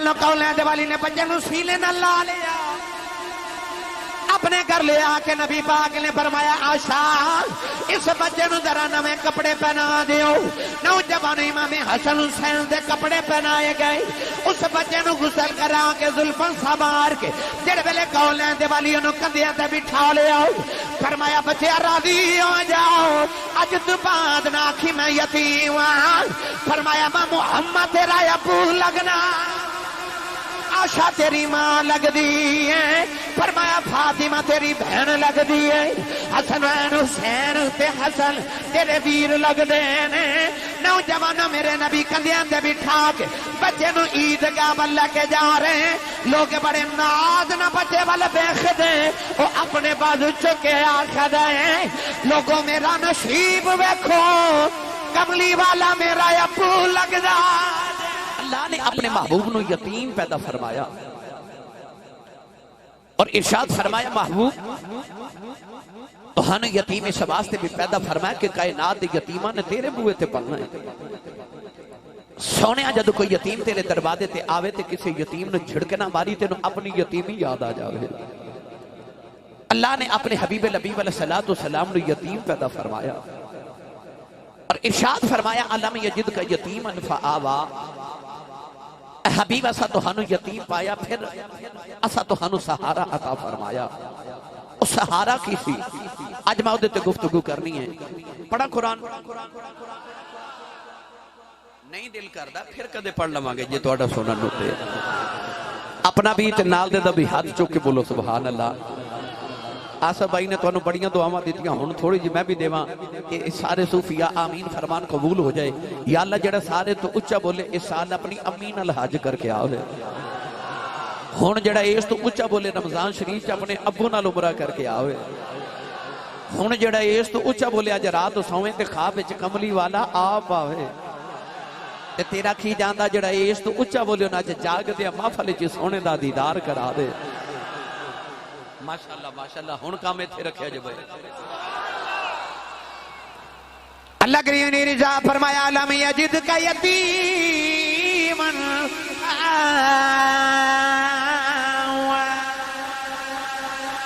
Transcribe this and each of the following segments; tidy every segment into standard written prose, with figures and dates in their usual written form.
نوجوانوں کولیں دے والی نے بچے نو سینے نہ لا لیا اپنے گھر لے آ کے نبی پاک نے فرمایا عائشہ اس بچے نو ذرا نویں کپڑے پہنا دیو نوجوان امام حسن حسین دے کپڑے پہنائے گئے اس بچے نو غسل کرا کے زلفاں سوار کے جڑے ویلے کولیں دے والی نو کندھیاں تے بٹھا لیا فرمایا بچے راضی ہو جاؤ اج تو بعد نہ آکھی میں یتیم ہاں فرمایا ماں محمد تیرا ابو لگنا عائشہ تیری ماں لگ دی ہے فرمایا فاطمہ تیری بہن لگ دی ہے حسن حسین تے حسن تیرے ویر لگ دے نے نوجوانوں میرے نبی کندھیاں تے بٹھا کے بچے نو عیدگاہ ول لے کے جا رہے ہیں لوگ بڑے ناز نہ بچے وال دیکھدے او اپنے بازو چکے آکھدے ہیں لوگوں میرا نصیب ویکھو کملی والا میرا ابو لگدا اللہ نے اپنے محبوب نو یتیم پیدا فرمایا اور ارشاد فرمایا محبوب تو ہن یتیم اس واسطے بھی پیدا فرمایا کہ کائنات دے یتیماں نے تیرے بوئے تے پلنا ہے سونے جدو کوئی یتیم تیرے دروازے تے آوے تے کسی یتیم نے جھڑکنا ماری تے نو اپنی یتیمی یاد آ جاوے اللہ نے اپنے حبیب لبیب علیہ السلام نو یتیم پیدا فرمایا اور ارشاد فرمایا علم یجد کا یتیما فآوا حبیب اسا تو ہنو یتیم پایا پھر اسا تو ہنو سہارا عطا فرمایا اس سہارا کی سی آج میں ادھے تے گفتگو کرنی ہے پڑھا قرآن نہیں دل کردہ پھر کدے پڑھ لمانگے جی تو اڈا سونا نوتے اپنا بھی تے نال دے دا بھی ہاتھ چوک کے بولو سبحان اللہ آصف بھائی نے تو انہوں بڑیاں دعاواں دیتیاں ہون تھوڑی جی میں بھی دیواں کہ اس سارے صوفیہ آمین فرمان قبول ہو جائے یا اللہ جڑا سارے تو اچھا بولے اس سال اپنی امین الحاج کر کے آوے ہون جڑا اس تو اچھا بولے رمضان شریف اپنے ابو نال عمرہ کر کے آوے ہون جڑا اس تو اچھا بولے آج رات سویں تے خواب وچ کملی والا آپ آوے تے تیرا کی جاندہ جڑا اس تو اچھا بولے نا جاگ دے محفل وچ سونے دا دیدار کرا دے ماشاءاللہ ہون کام تھے رکھیا جب اللہ کریم نے رضا فرمایا لم یجد کا یتیما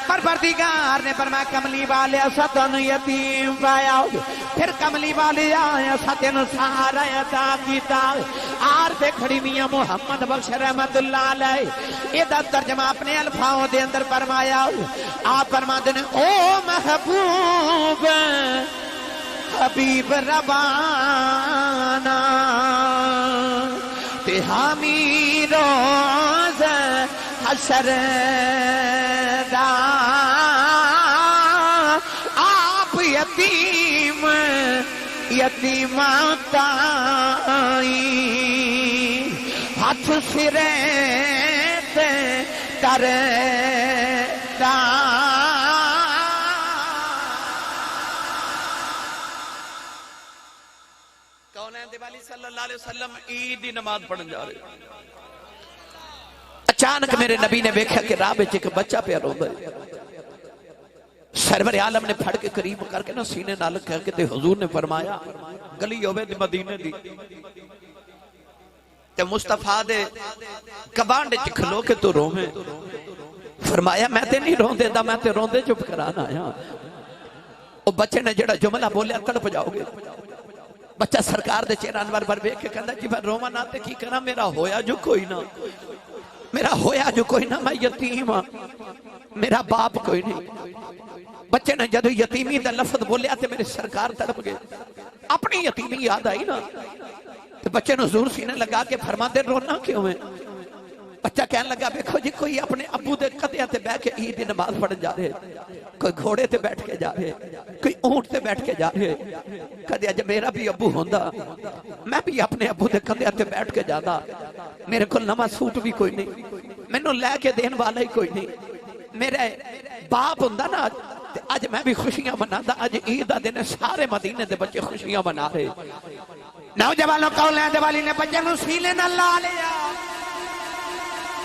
پروردگار نے فرمایا کملی والے ستن یتیم پایا پھر کملی والے آیا ستن سہارا عطا کیتا آر پہ کھڑی میاں محمد بخش رحمت اللہ علیہ یہ دا ترجمہ اپنے الفاظوں دے اندر فرمایا آپ فرماتے ہیں او محبوب حبیب ربانا تے حامی روز حشر دا آپ یتیم یتیماں تائی ہاتھ سرے تے تر دا کونین دیوالی صلی اللہ علیہ وسلم عیدی نماز پڑھن جا رہے اچانک میرے نبی نے دیکھا کہ راہ وچ ایک بچہ پہ روندا ہے سرور عالم نے پھڑ کے قریب کر کے نا سینے نال کہہ کے تے حضور نے فرمایا گلی ہوے تے مدینے دی تے مصطفیٰ دے کبانڈ وچ کھلو کے تو روویں فرمایا میں تے نہیں روندے دا میں تے روندے چپ کرانا آیا او بچے نے جڑا جملہ بولیا تڑپ جاؤ گے بچہ سرکار دے چہرہ انور پر دیکھ کے کہندا جی میں روواں نہ تے کی کراں میرا ہویا جو کوئی نہ میرا ہویا جو کوئی نہ میں یتیم ہاں میرا باپ کوئی نہیں بچے نے جدو یتیمی دا لفظ بولیا تے میرے سرکار تڑپ گئے اپنی یتیمی یاد آئی نا تے بچے نے حضور سینے لگا کے فرما دے رونا کیوں ہے بچہ کہنے لگا دیکھو جی کوئی اپنے ابو دے قدیاں تے بیٹھ کے عید نماز پڑھ جا رہے کوئی گھوڑے تے بیٹھ کے جا رہے کوئی اونٹ تے بیٹھ کے جا رہے کدیا جب میرا بھی ابو ہوندا میں بھی اپنے ابو دے قدیاں تے بیٹھ کے جادا میرے کو نواں سوٹ بھی کوئی نہیں مینوں لے کے دین والا ہی کوئی نہیں میرے باپ ہوندا نا آج میں بھی خوشیاں منادا آج عید دا دن سارے مدینے دے بچے خوشیاں منا رہے نوجوانوں کولیں دے والی نے بچے نوں سینے نال لا لیا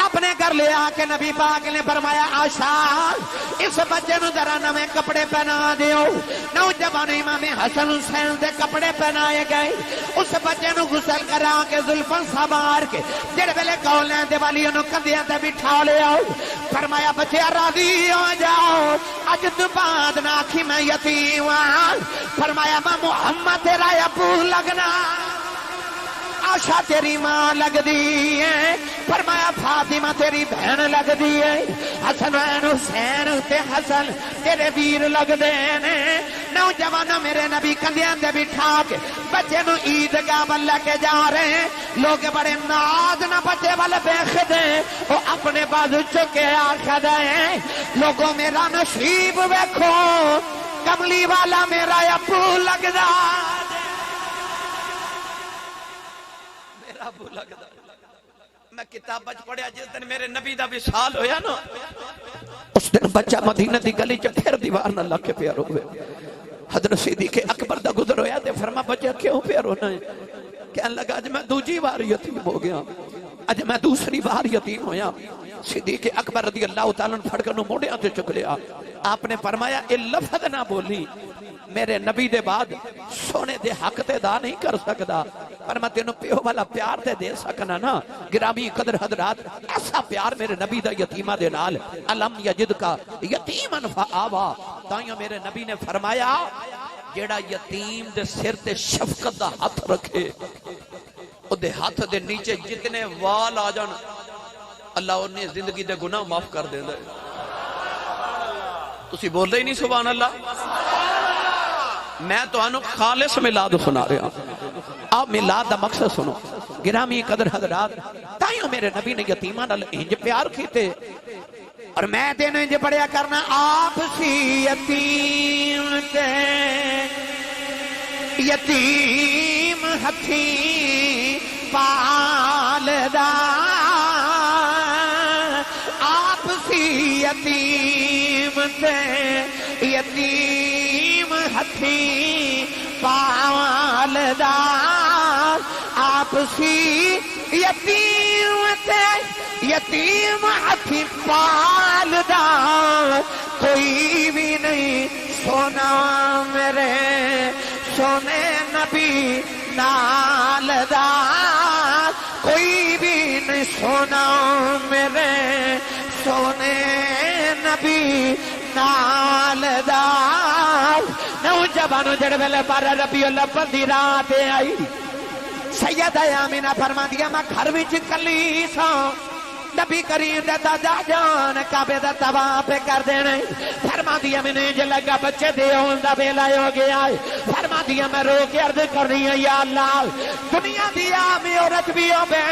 اپنے گھر لے آ کے نبی پاک نے فرمایا عائشہ اس بچے نو ذرا نویں کپڑے پہنا دیو. نوجوان امام حسن حسین دے کپڑے پہنائے گئے. اس بچے نو غسل کرا کے زلفاں سوار کے جڑے ویلے کولیں دے والی نو کندھیاں تے بٹھا لیا. فرمایا بچیا راضی ہو جاؤ اج تو بعد نہ آکھی میں یتیم ہاں. فرمایا میں محمد تیرا ابو لگنا عائشہ تیری ماں لگ دی ہے. فرمایا فاطمہ تیری بہن لگ دی ہے. حسن حسین تے حسن تیرے ویر لگ دے نے. نوجوان میرے نبی کندھیاں تے بٹھا کے بچے نو عیدگاہ ول لے کے جا رہے ہیں. لوگ بڑے ناز نہ بچے وال دیکھدے وہ اپنے بازو چکے آکھدے ہیں لوگوں میرا نصیب ویکھو کملی والا میرا ابو لگدا ابو لگدا. میں کتاب بچ پڑھیا جس دن میرے نبی دا وصال ہویا نا اس دن بچہ مدینہ دی گلی چ پھر دیوار نہ لگ کے پیار ہوئے. حضرت صدیق اکبر دا گزر ہویا تے فرما بچہ کیوں پیار ہونا ہے؟ کہنے لگا اج میں دوجی بار یتیم ہو گیا اج میں دوسری بار یتیم ہویا. صدیق اکبر رضی اللہ تعالیٰ نے پھڑ کے موڑیاں تے چک لیا. آپ نے فرمایا اے لفظ نہ بولی میرے نبی دے بعد سونے دے حق تے دا نہیں کر سکدا پر میں تینوں پیو والا پیار تے دے سکنا نا. گرامی قدر حضرات ایسا پیار میرے نبی دا یتیمہ دے نال علم یجد کا یتیمن فآوا. تائیوں میرے نبی نے فرمایا جیڑا یتیم دے سر تے شفقت دا ہاتھ رکھے او دے ہاتھ دے نیچے جتنے وال آ جان اللہ انہیں زندگی دے گناہ معاف کر دے دے. تسی بول رہے ہی نہیں سبحان اللہ. میں تو انو خالص میلاد سنا رہا ہوں. آپ میلاد دا مقصد سنو گرامی قدر حضرات. تائیوں میرے نبی نے یتیمان انج پیار کیتے اور میں تینوں انج پڑھیا کرنا آپ سی یتیم تے یتیم ہتھی پالدا. آپ سی یتیم تے یتیم ہتھی پالدا. آپ سی یتیم تے یتیم ہتھی پالدا. کوئی بھی نہیں سونا میرے سونے نبی نال دا. کوئی بھی نہیں سونا میرے سونے نبی نال دا. نوجوانوں جڑے ویلے 12 ربیع الاول دی رات آئی سیدہ آمینہ فرما دیا میں گھر وچ کلی ساں نبی کریم دے دادا جان کعبے دا طواف کر دینے. فرما دیا میں نے جو لگا بچے دے ہون دا بیلا ہو گیا ہے. فرما دیا میں رو کے عرض کرنی ہے یا اللہ دنیا دی آمی عورت بھی ہو بے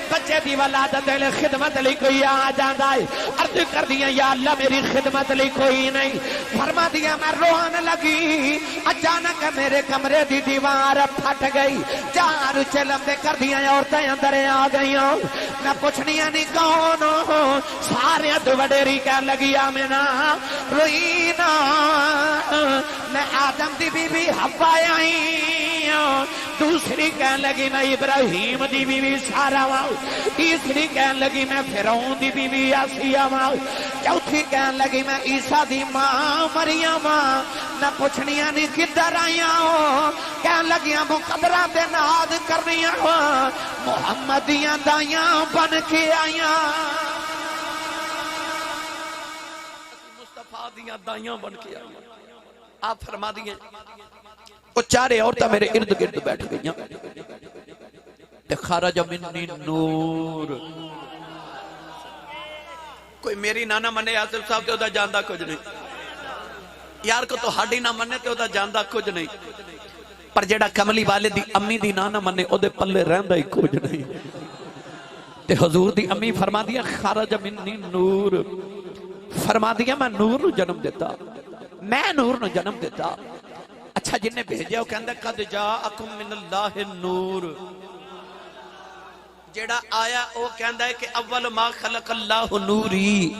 بچے دی ولادت لے خدمت لی کوئی آ جاندہ ہے. عرض کر دیا یا اللہ میری خدمت لی کوئی نہیں. فرما دیا میں روحن لگی اچانک میرے کمرے دی دیوار پھٹ گئی. چار چلم دے کر دیا عورتیں اندر آ گئی. میں پوچھنیا نہیں کون سارے تو وڈیری کہہ لگی آمینہ روئی نا میں آدم دی بی بی حوا آئی. دوسری کہہ لگی میں ابراہیم دی بی بی سارا واؤ. تیسری کہہ لگی میں فرعون دی بی بی آسیہ واؤ. چوتھی کہہ لگی میں عیسیٰ دی ماں مریم. نہ پوچھنیاں نہیں کدھر آئیاں ہو کہہ لگیاں مقدرہ دے ناد کرنیاں ہو محمدیاں دائیاں بن کے آئیاں. مصطفیٰ دیاں دائیاں بن کے آئیاں. آپ فرما دیئے وہ چارے عورتیں میرے ارد گرد بیٹھ گئیاں. خرج منی نور. کوئی میری نانا منے آصف صاحب تے ہوتا جاندہ کچھ نہیں یار کو تو ہاڑی نہ منے تے ہوتا جاندہ کچھ نہیں پر جیڑا کملی والے دی امی دی نانا منے او دے پلے رہندہ ہی کچھ نہیں. تے حضور دی امی فرما دیا خرج منی نور. فرما دیا میں نور نو جنم دیتا میں نور نو جنم دیتا. اچھا جنہیں بھیجے وہ کہندہ قد جاءکم من اللہ النور. جیڑا آیا وہ کہندہ ہے کہ اول ما خلق اللہ نوری.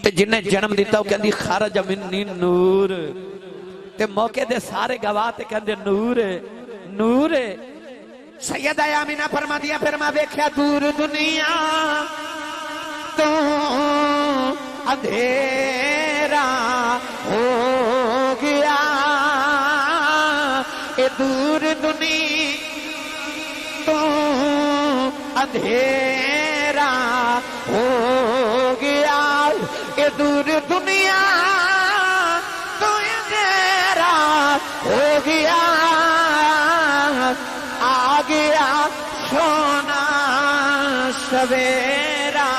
تے جنہیں جنم دیتا وہ کہندی خرج منی نور. تے موقع دے سارے گواہ تے کہندے نور نور. سیدہ آمینہ فرما دیا پھر میں دیکھیا دور دنیا اندھیرا ہو گیا اے دور دنیا تو اندھیرا ہو گیا اے دور دنیا تو اندھیرا ہو گیا آ گیا سونا سویرا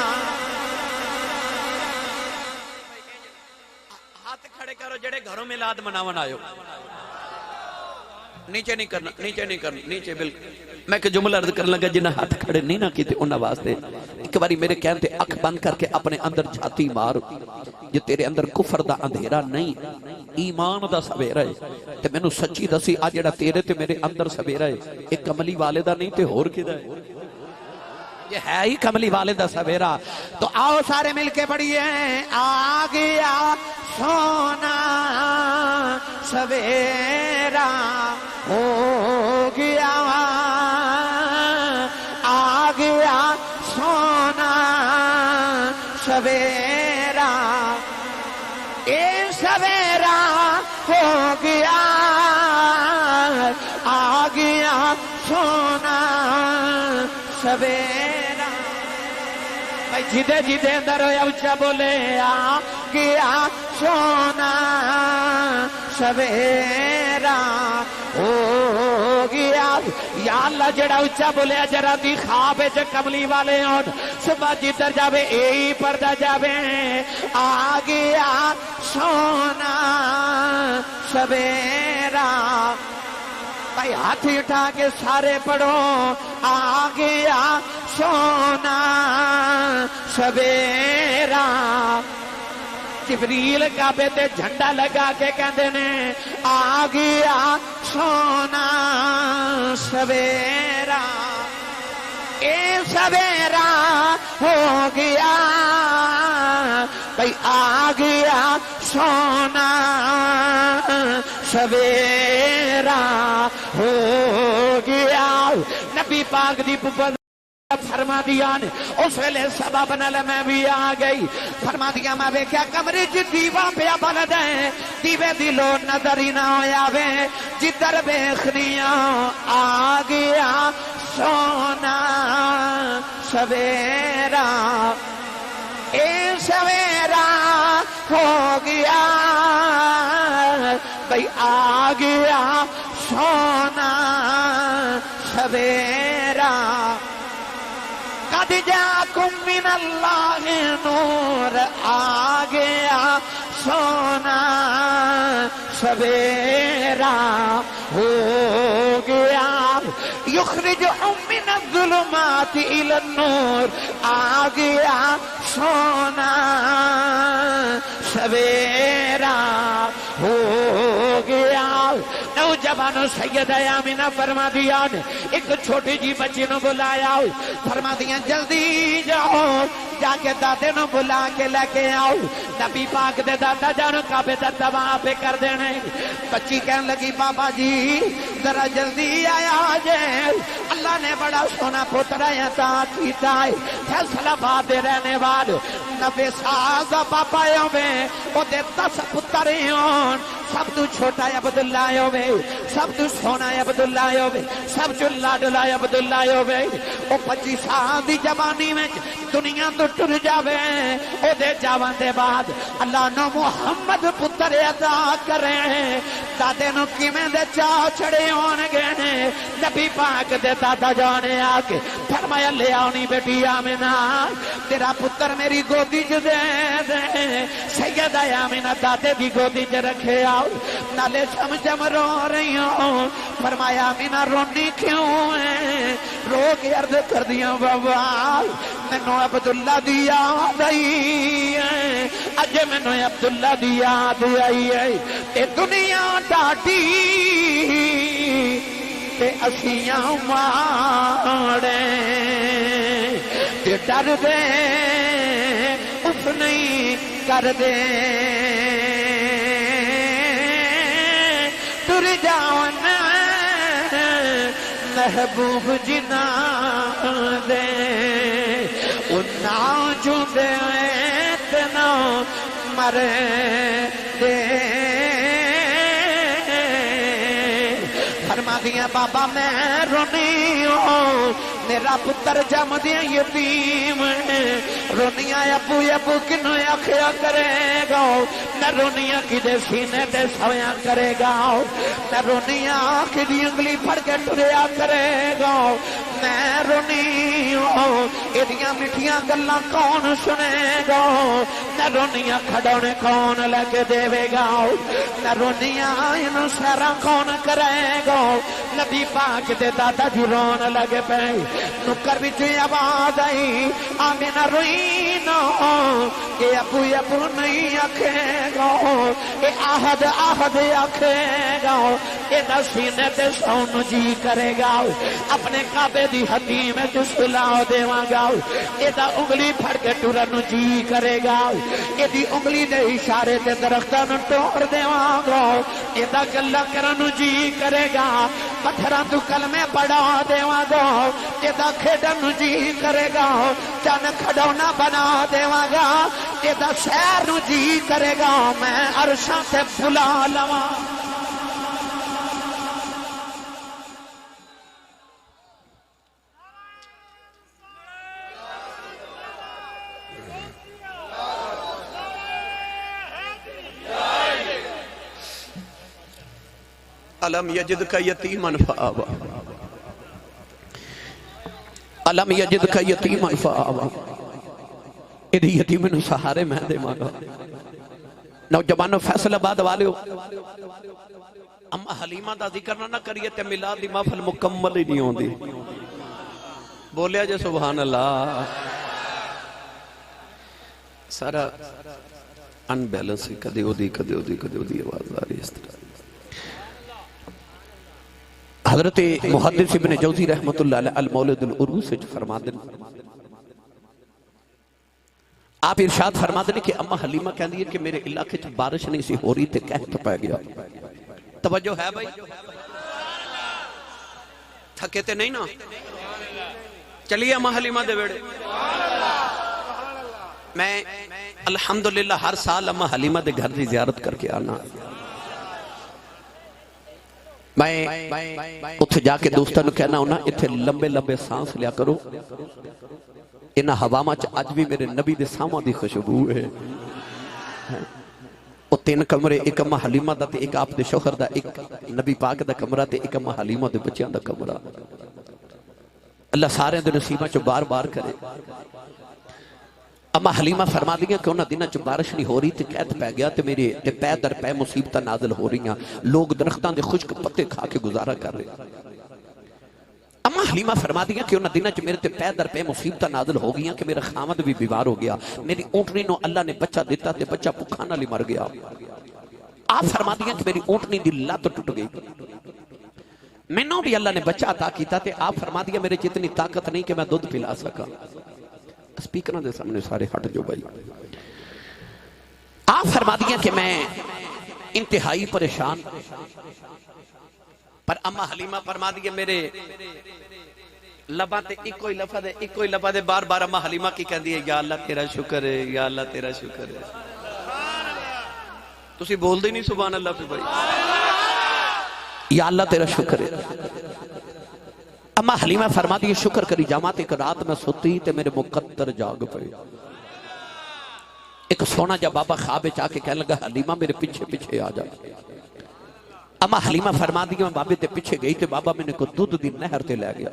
ہاتھ کھڑے کرو جڑے گھروں میں میلاد مناون آئے ہو نیچے نہیں کرنا نیچے نہیں کرنا نیچے بالکل میں کہ جملہ عرض کرنے لگا جنہیں ہاتھ کھڑے نہیں نہ کیتے انہاں واسطے ایک باری میرے کہتے اکھ بند کر کے اپنے اندر جھاتی مار جو تیرے اندر کفر دا اندھیرا نہیں ایمان دا سویرا ہے تے میں نو سچی دسی آج جڑا تیرے تے میرے اندر سویرا ہے ایک کملی والدہ نہیں تے ہور کدہ ہے یہ ہے ہی کملی والدہ سویرا تو آؤ سارے مل کے پڑھئے آ گیا سونا سویرا ہو گیا آ گیا سونا سویرا اے سویرا ہو گیا آ گیا سونا سویرا بھائی جدے جدے اندر ہویا اچھا بولے آ گیا سونا سویرا ہو گیا یا اللہ جڑا اچھا بولے جرا دی خواب ہے جو کملی والے ہون صبح جدر جاوے اے پردہ جاوے آ گیا سونا سویرا بھائی ہاتھ اٹھا کے سارے پڑھو آ گیا سونا سویرا جبریل کعبے تے جھنڈا لگا کے کہندے نے آ گیا سونا سویرا اے سویرا ہو گیا بھئی آ گیا سونا سویرا ہو گیا نبی پاک دی پپر فرما دیا نے اس ویلے سبب نال میں بھی آ گئی فرما دیا میں ویکھیا کمرے چ دیوا پیا بلد ہے دیوے دی لو نظر ہی نہ ہویا وے جدھر ویکھنیاں آ گیا سونا سویرا اے سویرا ہو گیا بھئی آ گیا سونا سویرا قد جاکم من اللہ نور آ گیا سونا سویرا ہو گیا یخرجہم من الظلمات الی النور آ گیا سونا سویرا ہو گیا نوجوانوں سید آمینہ فرما دیا ایک چھوٹی جی بچی نو بلایا فرما دیا جلدی جاؤ جا کے دادے نو بلا کے لے کے آؤ نبی پاک دے دادا جانو کعبے دا دعا پہ کر دینے بچی کہنے لگی بابا جی ذرا جلدی آیا جائے اللہ نے بڑا سونا پتر عطا کیتا ہے فیصلہ باد رہنے والے 90 سال دا بابا ہوئے وہ دے 10 پتر ہون سب تو چھوٹا ہے عبداللہ ہوئے سب تو سونا ہے عبداللہ ہوئے سب جو لاڈلہ ہے عبداللہ ہوئے وہ 25 سال دی جوانی میں دنیا تو ٹر جاوے او دے جاوان دے بعد اللہ نو محمد پتر عطا کریں دادے نو کیمیں دے چاہ چھڑے ہونگے نبی پاک دے دادا جانے آکے فرمایا لے آنی بیٹی آمینہ تیرا پتر میری گودی جو دے دے سیدہ آمینہ دادے دی گودی جو رکھے آؤ نالے سمجھم رو رہی ہوں فرمایا آمینہ رونی کیوں ہے رو کے عرض کر دیا بابا میں نو عبداللہ دی یاد آئی ہے اجے میں نو عبداللہ دی یاد آئی ہے اے دنیا ڈاٹی تے اسیاں ماڑے تے ڈر دے اف نہیں کر دے ٹر جاؤن محبوب جنا دے انہاں جو دے اتنا مرے دے فرما دیا بابا میں رونی ہوں میرا پتر جم دیا یتیم رونیاں ابو ابو کنو آخیا کرے گا میں رونیاں کدے سینے دے سویاں کرے گا میں رونیاں کدی انگلی پھڑ کے ٹریا کرے گا میں رونی ہوں ایدیاں مٹھیاں گلاں کون سنے گا میں رونیاں کھڑونے کون لے کے دے گا میں رونیاں انہوں سیرا کون کرے گا نبی پاک دے دادا جی رون لگے پہ نکر بھی جی آواز آئی آمینہ روئی نو کہ ابو ابو نہیں آکھے گا اے آہد آہد آکھے گا اے دا سینے تے سون جی کرے گا اپنے کعبے دی حتیم جسلاؤ دیواں گا اے دا انگلی پھڑ کے ٹورن جی کرے گا اے دی انگلی دے اشارے تے درختان ٹوڑ دیواں گا اے دا گلہ کرن جی کرے گا پتھراں تو کلمے پڑھا دیواں گا اے دا کھیڈن جی کرے گا چن کھڈونا بنا دیواں گا اے دا سیر نو جی کرے گا میں عرشاں تے بلا لواں علم یجد کا یتیمن فآوا علم یجد کا یتیمن فآوا ایدی یتیمن سہارے میں دے مانا نوجوانوں فیصل آباد والے ہو اما حلیمہ دا ذکر نہ کریے تے میلاد دی محفل مکمل ہی نہیں ہوندی بولیا جے سبحان اللہ سارا ان بیلنس کدے ہو دی آواز آ رہی اس طرح حضرت محدث ابن جوزی رحمت اللہ علیہ المولد العروس سے فرما دیں آپ ارشاد فرما دیں کہ اما حلیمہ کہہ دیئے کہ میرے علاقے چھ بارش نہیں سی ہو رہی تھے کہہ تو پہ گیا توجہ ہے بھائی تھکے تے نہیں نا چلیے اما حلیمہ دے بیڑے میں الحمدللہ ہر سال اما حلیمہ دے گھر دی زیارت کر کے آنا میں اتھے جا کے دوستہ نو کہنا ہونا اتھے لمبے لمبے سانس لیا کرو انہا ہواما چا آج بھی میرے نبی دے ساما دی خوشبو ہے وہ 3 کمرے ایک اما حلیمہ دا تے ایک آپ دے شوہر دا ایک نبی پاک دا کمرہ تے ایک اما حلیمہ دے بچیاں دا کمرہ اللہ سارے دے نصیبہ چو بار بار کرے اما حلیمہ فرما دیا کہ انہا دنہ جو بارش نہیں ہو رہی تھی قید پہ گیا تے میرے پہ در پہ مصیبتہ نازل ہو رہی ہیں لوگ درختان دے خشک پتے کھا کے گزارا کر رہے اما حلیمہ فرما دیا کہ انہا دنہ جو میرے پہ در پہ مصیبتہ نازل ہو گئی ہیں کہ میرا خامد بھی بیمار ہو گیا میری اونٹنی نو اللہ نے بچہ دیتا تے بچہ پکھانا لی مر گیا آپ فرما دیا کہ میری اونٹنی دی لات ٹوٹ گئی میں نو بھی اللہ نے بچہ عطا کیتا تے آپ فرما دیا میرے جتنی طاقت نہیں کہ میں دودھ پلا سکا سپیکروں دے سامنے سارے ہٹ جو بھائی آپ فرما دیا کہ میں انتہائی پریشان پر اما حلیمہ فرما دیا میرے لباں تے ایک کوئی لفظ ہے بار بار اما حلیمہ کی کہہ دیا یا اللہ تیرا شکر ہے یا اللہ تیرا شکر ہے تسی بول دی نہیں سبحان اللہ پہ بھائی یا اللہ تیرا شکر ہے اما حلیمہ فرما دی شکر کری جامعات ایک رات میں سوتی تے میرے مقدر جاگ پہ ایک سونا جا بابا خواب چاہ کے کہنے لگا حلیمہ میرے پیچھے پیچھے آ جا اما حلیمہ فرما دی میں بابے تے پیچھے گئی تے بابا میں نے کو دودھ دی نہر تے لے گیا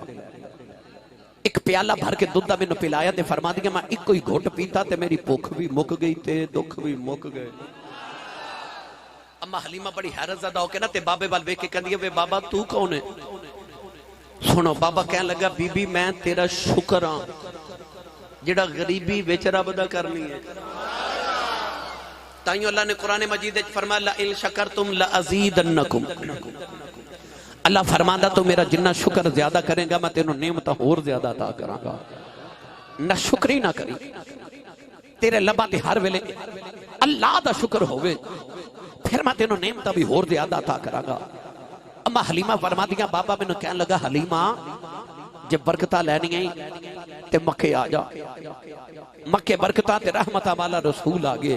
ایک پیالہ بھر کے دودھ میں نے پلایا تے فرما دی میں ایک کوئی گھوٹ پیتا تے میری بھوک بھی مک گئی تے دکھ بھی مک گئے اما حلیمہ بڑی حیرت زدہ ہو کے نا تے بابے وال وے کے کہہ دیا وے بابا تو کون ہے سنو بابا کہنے لگا بی بی میں تیرا شکر ہاں جڑا غریبی وچ رب دا کرنی ہے تائیوں اللہ نے قرآن مجید فرمایا لَإِن شَكَرْتُمْ لَأَزِيدَنَّكُمْ اللہ فرماندہ تو میرا جنہ شکر زیادہ کریں گا میں تینوں نعمتہ اور زیادہ عطا کراں گا نہ شکری نہ کری تیرے لبا تے ہر ویلے اللہ دا شکر ہوئے پھر میں تینوں نعمتہ بھی اور زیادہ عطا کراں گا اما حلیمہ فرما دیا بابا میں نے کہنے لگا حلیمہ جب برکتہ لینی ہے تے مکے آ جا مکے برکتہ تے رحمتہ والا رسول آگے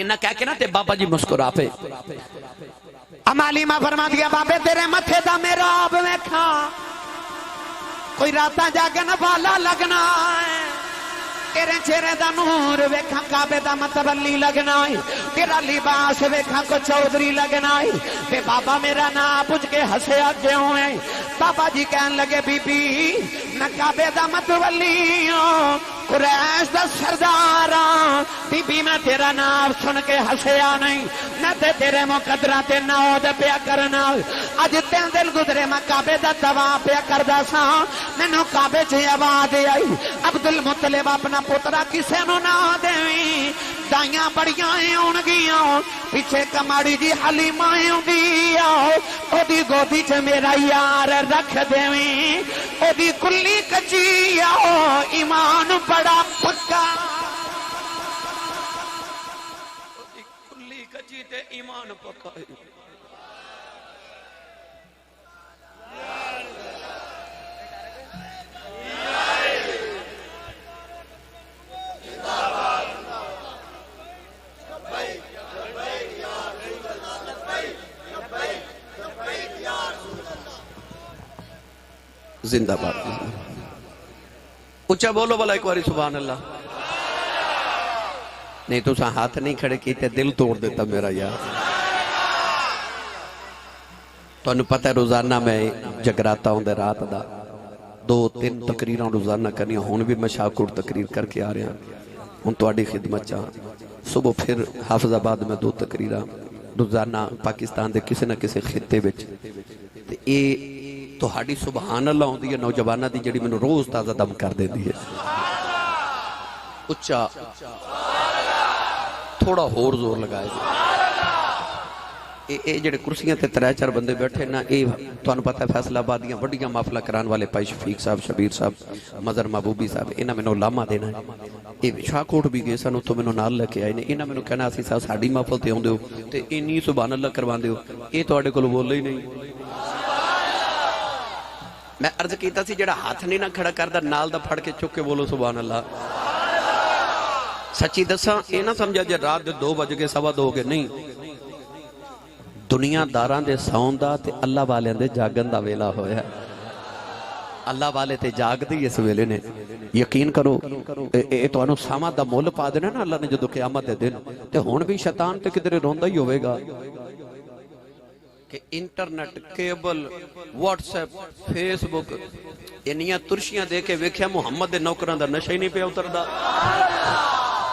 انہاں کہہ کے نا تے بابا جی مسکرا پے اما حلیمہ فرما دیا بابے تیرے متھے دا میرا آپ ویکھا کوئی راتاں جاگن والا لگنا ہے تیرے چہرے دا نور ویکھاں کعبے دا متولی لگنا ہے تیرا لباس ویکھاں کو چودھری لگنا ہے تے بابا میرا نام پوچھ کے ہسیا کیوں ہے بابا جی کہن لگے بی بی میں کعبے دا متولی ہوں قریش دا سرداراں بی بی میں تیرا نام سن کے ہسیا نہیں میں تے تیرے مقدرہ تے نود پیا کرنا اج تین دل گزرے میں کعبے دا طواف پیا کردا سا مینوں کعبے چ آواز آئی عبد المطلب اپنا پوترا کسے نو نہ دیویں دائیاں بڑیاں ہون گیاں پیچھے کماڑی جی حلیمہ ہوندی او دی گودی چ میرا یار رکھ دیویں او دی کلی کچی ایمان بڑا پکا کلی کچی تے ایمان پکا زندہ باد اچھا بولو بلا ایک باری سبحان اللہ نہیں تو سا ہاتھ نہیں کھڑے کیتے دل توڑ دیتا میرا یار تو انہوں پتہ ہے روزانہ میں جگراتا ہوں دے رات دا 2-3 تقریران روزانہ کرنی ہون بھی میں شاکر تقریر کر کے آ رہے ہیں ہون تو آڑی خدمت چاہاں صبح پھر حافظ آباد میں 2 تقریران روزانہ پاکستان دے کسی نہ کسی خطے بچ اے تو ہاڑی سبحان اللہ ہوندی ہے نوجوانہ دی جڑی میں روز تازہ دم کر دے دی ہے اچھا تھوڑا ہور زور لگائے دی اے جڑے کرسیاں تے 3-4 بندے بیٹھے نا اے تو انہوں پتہ ہے فیصلہ آبادیاں وڈیاں محفلہ کران والے پائی شفیق صاحب شبیر صاحب مظہر محبوبی صاحب انہاں میں نو لاما دینا ہے اے شاکوٹ بھی گئے سنو تو میں نو نال لکے آئے انہاں میں نو کہنا اسی صاحب ساڑی محفل تے ہوں دے ہو تے انہی سبحان اللہ کروان دے ہو اے تو آڑے کلو بول لے ہی نہیں میں عرض کیتا سی جڑا ہاتھ نہیں نہ کھڑا کردہ نال دا پھڑ کے چک کے بولو سبحان اللہ سچی دساں اے نہ سمجھا جے رات دے 2 بج کے 2:15 گے نہیں دنیا داران دے ساؤں دا تے اللہ والے دے جاگن دا ویلا ہویا ہے اللہ والے تے جاگ دی اس ویلے نے یقین کرو اے تو انہوں ساما دا مول پا دینا نا اللہ نے جدو قیامت دے دن تے ہون بھی شیطان تے کدھر روندہ ہی ہوئے گا کہ internet cable WhatsApp Facebook انیاں ترشیاں دے کے ویکھیا محمد دے نوکران دا نشہ ہی نہیں پہ اتر دا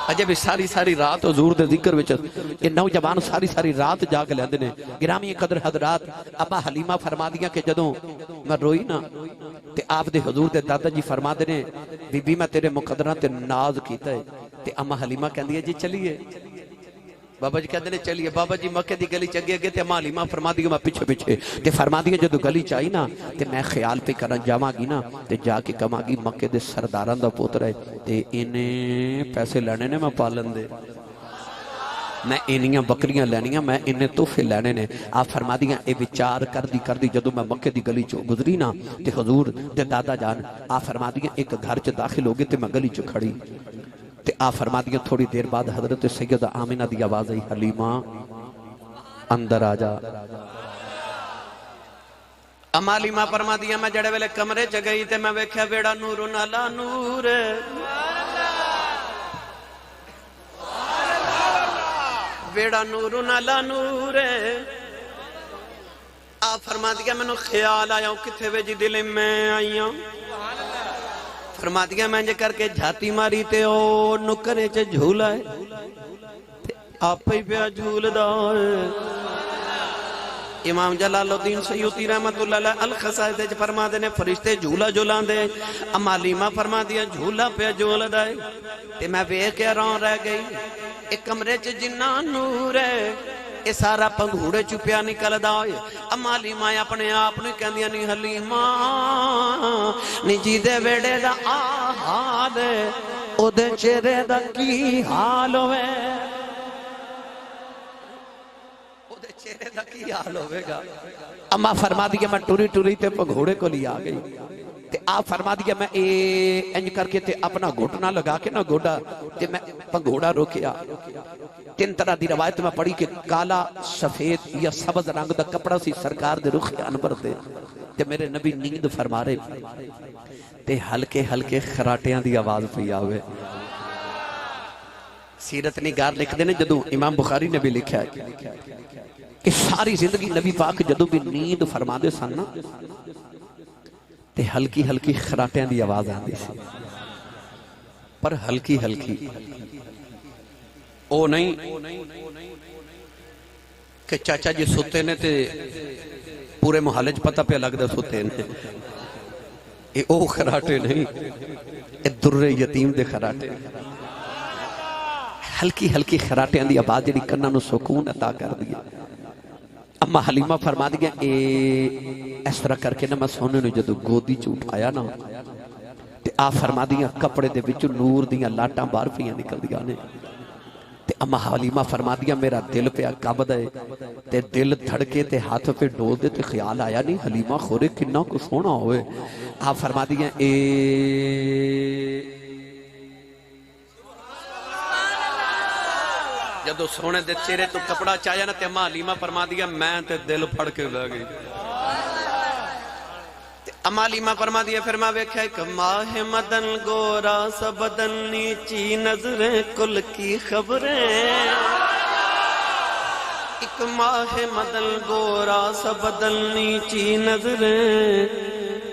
اجے بھی ساری رات حضور دے ذکر وچ یہ نوجوان ساری رات جاگ لیندے نے گرامی قدر حضرات ابا حلیمہ فرما دیا کہ جدوں میں روئی نا تے آپ دے حضور دے دادا جی فرما دے نے بی بی میں تیرے مقدران تے ناز کیتا ہے تے اما حلیمہ کہندی ہے جی چلیے بابا جی کہتے ہیں چلیے بابا جی مکہ دی گلی چگے گئے تے اما حلیمہ فرما دیا میں پیچھے تے فرما دیا جدو گلی چاہی نا تے میں خیال پہ کرن جاواں گی نا تے جا کے کہاں گی مکہ دے سرداران دا پوتر ہے تے انہیں پیسے لینے نے میں پالن دے میں انیاں بکریاں لینیاں میں انہیں تحفے لینے نے آپ فرما دیا اے وچار کر دی جدو میں مکہ دی گلی چو گزری نا تے حضور دے دادا جان آپ فرما دیا ایک گھر چ داخل ہو گئے تے میں گلی چ کھڑی تے آپ فرما دیا تھوڑی دیر بعد حضرت سیدہ آمینہ دی آواز آئی حلیمہ اندر آجا اما حلیمہ فرما دیا میں جڑے ویلے کمرے چ گئی تے میں ویکھیا ویڑا نور نالا نور ویڑا نور نالا نور آپ فرما دیا میں نو خیال آیا ہوں کتھے وے جی دل میں آئی ہوں فرما دیا میں جے کر کے جھاتی ماری تے او نکرے چے جھولا ہے آپ ہی پہ جھول دار امام جلال الدین سیوطی رحمت اللہ علیہ الخصائص دے فرما دے نے فرشتے جھولا جھولان دے اما حلیمہ فرما دیا جھولا پہ جھول دائے تے میں ویکھ کے رون رہ گئی ایک کمرے چ جنہ نور ہے اے سارا پنگھوڑے چپیا نکل دائے اما حلیمہ اپنے آپ نے کہہ دیا نہیں حلیمہ نہیں جی دے ویڑے دا آہاد او دے چہرے دا کی حال ہوئے او دے چہرے دا کی حال ہوئے گا اما فرما دیا میں ٹوری تے پنگھوڑے کو لیا گئی تے آپ فرما دیا میں انج کر کے تے اپنا گھٹنا لگا کے نا گوڑا تے میں پنگھوڑا روکیا 3 طرح دی روایت میں پڑھی کہ کالا سفید یا سبز رنگ دا کپڑا سی سرکار دے رخ انور دے تے میرے نبی نیند فرما رہے تے ہلکے ہلکے خراٹیاں دی آواز پئی آوے سیرت نگار لکھ دینے جدو امام بخاری نے بھی لکھا ہے کہ ساری زندگی نبی پاک جدو بھی نیند فرما دے سن نا تے ہلکی ہلکی خراٹیاں دی آواز آندی سی پر ہلکی ہلکی او نہیں کہ چاچا جی ستے نے تے پورے محلے چ پتہ پہ لگ دے ستے نے اے او خراٹے نہیں اے در یتیم دے خراٹے ہلکی ہلکی خراٹیاں دی آواز جڑی کناں نو سکون عطا کر دیا اما حلیمہ فرما دیا اس طرح کر کے نا میں سونے نو جدو گودی چ اٹھایا نا تے آپ فرما دیا کپڑے دے وچ نور دیاں لاٹاں باہر پیاں نکل دیا نے تے اما حلیمہ فرما دیا میرا دل پہ قبض ہے تے دل دھڑکے تے ہاتھ پہ ڈول دے تے خیال آیا نہیں حلیمہ خورے کنہ کو سونا ہوئے آپ فرما دیا جدو سونے دے چہرے تو کپڑا چاہیا نا تے اما حلیمہ فرما دیا میں تے دل پھڑ کے لے گئی اما حلیمہ فرما دیا پھر میں ویکھا ایک ماہ مدن گورا سا بدن نیچی نظریں کل کی خبریں ایک ماہ مدن گورا سا بدن نیچی نظریں